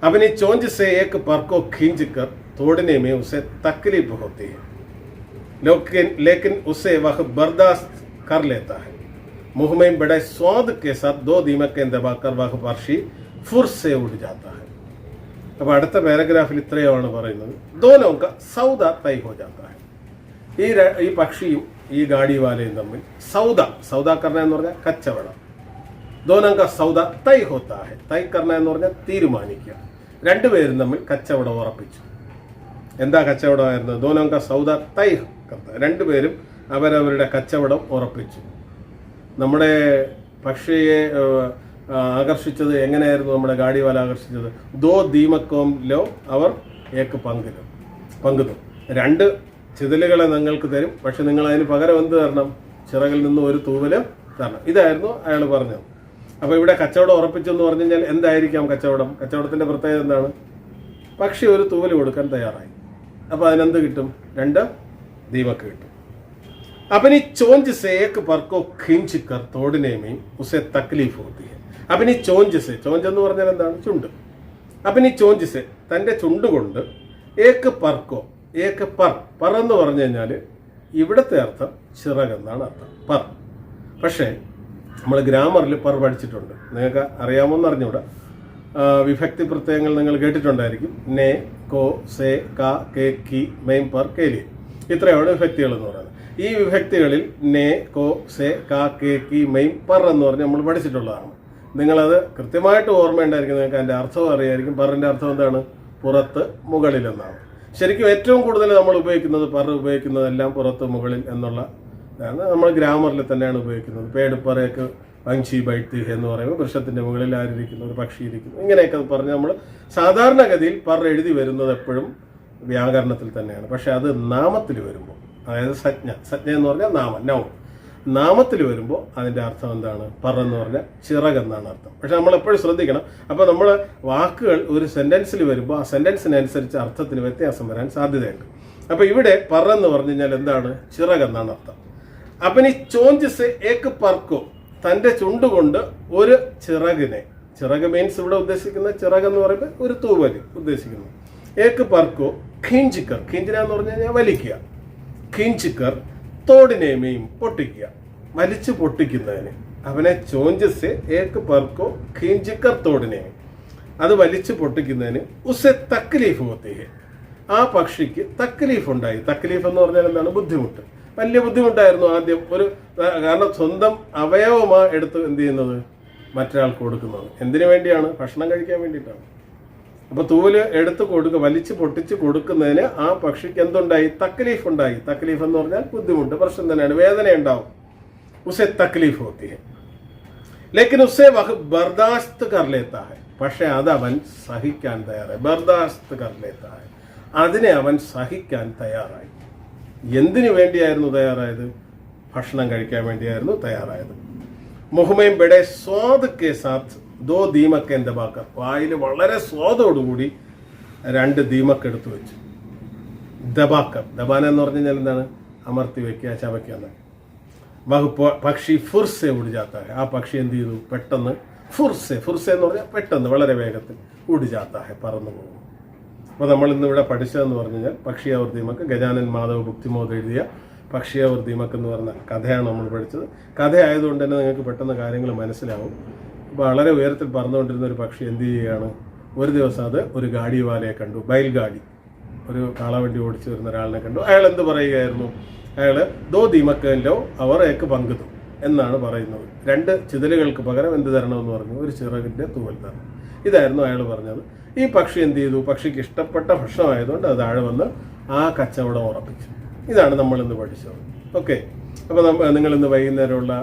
अपनी चोंच से एक पर को खींचकर तोड़ने में उसे तकलीफ होती है, लेकिन उसे वह बर्दाश्त कर लेता है. मुंह में बड़े स्वाद के साथ 2 दीमकें दबाकर वह पक्षी फुर से उड़ जाता है. അപ്പോൾ അടുത്ത പാരഗ്രാഫിൽ ഇത്രയാണ് പറയുന്നത്, दोनों का सौदा तय हो जाता है. ഈ പക്ഷിയും ഈ ഗാഡിവാലയും തമ്മിൽ സൗദ കർണ എന്ന് പറഞ്ഞാൽ കച്ചവടം. दोनों का सौदा तय होता है. तय करना എന്ന് പറഞ്ഞാൽ തീരുമാനിക്കുക. രണ്ടുപേരും തമ്മിൽ കച്ചവടം ഉറപ്പിച്ചു. എന്താ കച്ചവടമായിരുന്നു? दोनों का सौदा तय करता, രണ്ടുപേരും അവരവരുടെ കച്ചവടം ഉറപ്പിച്ചു. നമ്മുടെ പക്ഷിയെ ആകർഷിച്ചത് എങ്ങനെയായിരുന്നു? നമ്മുടെ ഗാഡിവാല ആകർഷിച്ചത് 2 ദീമക്കോംലോ അവർ ഏക്ക് പങ്കുതും, 2 ചിതലുകളെ നിങ്ങൾക്ക് തരും, പക്ഷെ നിങ്ങൾ അതിന് പകരം എന്ത് തരണം? ചിറകിൽ നിന്ന് ഒരു തൂവല് തരണം. ഇതായിരുന്നു അയാൾ പറഞ്ഞത്. അപ്പോൾ ഇവിടെ കച്ചവടം ഉറപ്പിച്ചെന്ന് പറഞ്ഞു കഴിഞ്ഞാൽ എന്തായിരിക്കാം കച്ചവടം? കച്ചവടത്തിന്റെ പ്രത്യേകത എന്താണ്? പക്ഷി ഒരു തൂവൽ കൊടുക്കാൻ തയ്യാറായി. അപ്പോൾ അതിനെന്ത് കിട്ടും? 2 ദീമക്ക് കിട്ടും. अपनी चोंच से एक पर को खींच कर तोड़ने में उसे तकलीफ होती है. अपनी चोंच से, चोंच എന്ന് പറഞ്ഞാൽ എന്താണ്? ചുണ്ട്. अपनी चोंच से, തൻ്റെ ചുണ്ട് കൊണ്ട്, ഏക്ക് പർക്കോ, ഏക്ക് പർ എന്ന് പറഞ്ഞു കഴിഞ്ഞാൽ ഇവിടുത്തെ അർത്ഥം ചിറകെന്നാണ് അർത്ഥം, പർ. പക്ഷേ നമ്മൾ ഗ്രാമറിൽ പർ പഠിച്ചിട്ടുണ്ട്, നിങ്ങൾക്ക് അറിയാമോന്ന് അറിഞ്ഞൂടാ. വിഭക്തി പ്രത്യയങ്ങൾ നിങ്ങൾ കേട്ടിട്ടുണ്ടായിരിക്കും. നെ, കോ, സേ, കാ, കേ, കി, മെയിം, പർ, കേലി, ഇത്രയാണ് വിഭക്തികൾ എന്ന് പറയുന്നത്. ഈ വിഭക്തികളിൽ നെ, കോ, സേ, കാ, കേ, കി, മെയിം, പർ എന്ന് പറഞ്ഞ് നമ്മൾ പഠിച്ചിട്ടുള്ളതാണ്. നിങ്ങളത് കൃത്യമായിട്ട് ഓർമ്മയുണ്ടായിരിക്കും, നിങ്ങൾക്ക് അതിൻ്റെ അർത്ഥവും അറിയായിരിക്കും. പറിൻ്റെ അർത്ഥം എന്താണ്? പുറത്ത്, മുകളിൽ എന്നാണ്. ശരിക്കും ഏറ്റവും കൂടുതൽ നമ്മൾ ഉപയോഗിക്കുന്നത്, പർ ഉപയോഗിക്കുന്നതെല്ലാം പുറത്ത്, മുകളിൽ എന്നുള്ള നമ്മൾ ഗ്രാമറിൽ തന്നെയാണ് ഉപയോഗിക്കുന്നത്. പേട് പറയൊക്കെ പഞ്ചി ബൈത്തി എന്ന് പറയുമ്പോൾ വൃക്ഷത്തിന്റെ മുകളിൽ ആരിയിരിക്കുന്നു, ഒരു പക്ഷി ഇരിക്കുന്നു, ഇങ്ങനെയൊക്കെ പറഞ്ഞ് നമ്മൾ സാധാരണഗതിയിൽ പർ എഴുതി വരുന്നത് എപ്പോഴും വ്യാകരണത്തിൽ തന്നെയാണ്. പക്ഷെ അത് നാമത്തിൽ വരുമ്പോൾ, അതായത് സജ്ഞ എന്ന് പറഞ്ഞാൽ നാമം, നൗൺ, നാമത്തിൽ വരുമ്പോൾ അതിൻ്റെ അർത്ഥം എന്താണ്? പർ എന്ന് പറഞ്ഞാൽ ചിറകെന്നാണ് അർത്ഥം. പക്ഷെ നമ്മൾ എപ്പോഴും ശ്രദ്ധിക്കണം. അപ്പോൾ നമ്മൾ വാക്കുകൾ ഒരു സെന്റൻസിൽ വരുമ്പോൾ ആ സെന്റൻസിനനുസരിച്ച് അർത്ഥത്തിന് വ്യത്യാസം വരാൻ സാധ്യതയുണ്ട്. അപ്പോൾ ഇവിടെ പർ എന്ന് പറഞ്ഞു കഴിഞ്ഞാൽ എന്താണ്? ചിറകെന്നാണ് അർത്ഥം. അപ്പനി ചോഞ്ച് സെ ഏക്ക് പർക്കോ, തൻ്റെ ചുണ്ടുകൊണ്ട് ഒരു ചിറകിനെ, ചിറക് മീൻസ് ഇവിടെ ഉദ്ദേശിക്കുന്ന ചിറകെന്ന് പറയുമ്പോൾ ഒരു തൂവല് ഉദ്ദേശിക്കുന്നു. ഏക്ക് പർക്കോ ഖീഞ്ചിക്കർ, ഖീഞ്ചിന എന്ന് പറഞ്ഞു കഴിഞ്ഞാൽ വലിക്കുക, ഖീഞ്ചിക്കർ തോടിനെയും പൊട്ടിക്കുക, വലിച്ചു പൊട്ടിക്കുന്നതിന്. അവനെ ചോഞ്ചസ് ഏക്ക് പർക്കോ ഖീഞ്ചിക്കർ തോടിനെയും, അത് വലിച്ചു പൊട്ടിക്കുന്നതിന് ഉസെ തക്ലീഫ് ഹോത്തിഹെ, ആ പക്ഷിക്ക് തക്ലീഫ് ഉണ്ടായി. തക്ലീഫ് എന്ന് പറഞ്ഞാൽ എന്താണ്? ബുദ്ധിമുട്ട്. വലിയ ബുദ്ധിമുട്ടായിരുന്നു ആദ്യം. കാരണം സ്വന്തം അവയവമാ എടുത്ത് എന്ത് ചെയ്യുന്നത്? മറ്റൊരാൾക്ക് കൊടുക്കുന്നത്. എന്തിനു വേണ്ടിയാണ്? ഭക്ഷണം കഴിക്കാൻ വേണ്ടിയിട്ടാണ്. അപ്പൊ തൂവല് എടുത്ത് വലിച്ചു പൊട്ടിച്ച് കൊടുക്കുന്നതിന് ആ പക്ഷിക്ക് എന്തുണ്ടായി? തക്ലീഫ് ഉണ്ടായി. തക്ലീഫ് എന്ന് പറഞ്ഞാൽ ബുദ്ധിമുട്ട്, പ്രശ്നം തന്നെയാണ്, വേദന ഉണ്ടാവും. ഉസെ തക്ലീഫ് ഹോത്തി ഹെ, ലേക്കിൻ ഉസെ വഹ് ബർദാശ്ത് കർ ലേത്താ ഹെ, പക്ഷെ അത് അവൻ സഹിക്കാൻ തയ്യാറായി. ബർദാശ്ത് കർ ലേത്താ ഹെ, അതിനെ അവൻ സഹിക്കാൻ തയ്യാറായി. എന്തിനു വേണ്ടിയായിരുന്നു തയ്യാറായത്? ഭക്ഷണം കഴിക്കാൻ വേണ്ടിയായിരുന്നു തയ്യാറായത്. മുഹമ്മയും ബെഡെ സ്വാദ് കെ സാത്ത് 2 ദീമക്ക് ദബാക്കർ, വായിൽ വളരെ സ്വാദോടുകൂടി 2 ദീമക്ക് എടുത്തു വെച്ചു. ദബാക്കർ, ദബാന എന്ന് പറഞ്ഞു കഴിഞ്ഞാൽ എന്താണ്? അമർത്തി വെക്കുക, ചവയ്ക്കുക. പക്ഷി ഫുർസെ ഉടിജാത്ത, ആ പക്ഷി എന്ത് ചെയ്തു? പെട്ടെന്ന് ഫുർസെ എന്ന് പറഞ്ഞാൽ പെട്ടെന്ന്, വളരെ വേഗത്തിൽ ഉടിജാത്ത, പറന്നു പോകും. അപ്പോൾ നമ്മൾ ഇന്നിവിടെ പഠിച്ചതെന്ന് പറഞ്ഞു കഴിഞ്ഞാൽ പക്ഷിയാവർ ദീമക്ക്, ഗജാനൻ മാധവ് ഭുക്തിമോദ് എഴുതിയ പക്ഷിയാവർ ദീമക്ക് എന്ന് പറഞ്ഞ കഥയാണ് നമ്മൾ പഠിച്ചത്. കഥ ആയതുകൊണ്ട് തന്നെ നിങ്ങൾക്ക് പെട്ടെന്ന് കാര്യങ്ങൾ മനസ്സിലാവും. അപ്പോൾ വളരെ ഉയരത്തിൽ പറന്നുകൊണ്ടിരുന്ന ഒരു പക്ഷി എന്ത് ചെയ്യുകയാണ്? ഒരു ദിവസം അത് ഒരു ഗാഡിവാലയെ കണ്ടു, ബൈൽഗാഡി, ഒരു കാളവണ്ടി ഓടിച്ചു വരുന്ന ഒരാളിനെ കണ്ടു. അയാൾ എന്ത് പറയുകയായിരുന്നു? അയാൾ 2 ദീമക്കല്ലോ അവർ ഏക്ക് പങ്കുതു, എന്നാണ് പറയുന്നത്. 2 ചിതലുകൾക്ക് പകരം എന്ത് തരണമെന്ന് പറഞ്ഞു? ഒരു ചിറകിൻ്റെ തൂവൽ തരണം. ഇതായിരുന്നു അയാൾ പറഞ്ഞത്. ഈ പക്ഷി എന്ത് ചെയ്തു? പക്ഷിക്ക് ഇഷ്ടപ്പെട്ട ഭക്ഷണമായതുകൊണ്ട് അത് താഴെ വന്ന് ആ കച്ചവടം ഉറപ്പിച്ചു. ഇതാണ് നമ്മൾ ഇന്ന് പഠിച്ചത്. ഓക്കെ, അപ്പോൾ നിങ്ങളിന്ന് വൈകുന്നേരമുള്ള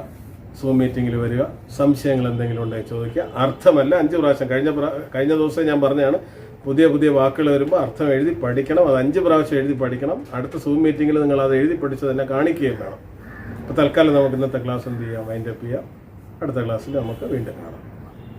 സൂം മീറ്റിങ്ങിൽ വരിക. സംശയങ്ങൾ എന്തെങ്കിലും ഉണ്ടെങ്കിൽ ചോദിക്കുക. അർത്ഥമല്ല 5 പ്രാവശ്യം കഴിഞ്ഞ ദിവസം ഞാൻ പറഞ്ഞതാണ്, പുതിയ വാക്കുകൾ വരുമ്പോൾ അർത്ഥം എഴുതി പഠിക്കണം. അത് 5 പ്രാവശ്യം എഴുതി പഠിക്കണം. അടുത്ത സൂം മീറ്റിങ്ങിൽ നിങ്ങൾ അത് എഴുതി പഠിച്ചത് തന്നെ കാണിക്കുകയും വേണം. അപ്പോൾ തൽക്കാലം നമുക്ക് ഇന്നത്തെ ക്ലാസ് എന്ത് ചെയ്യാം? വൈൻഡപ്പ് ചെയ്യാം. അടുത്ത ക്ലാസ്സിൽ നമുക്ക് വീണ്ടും കാണാം.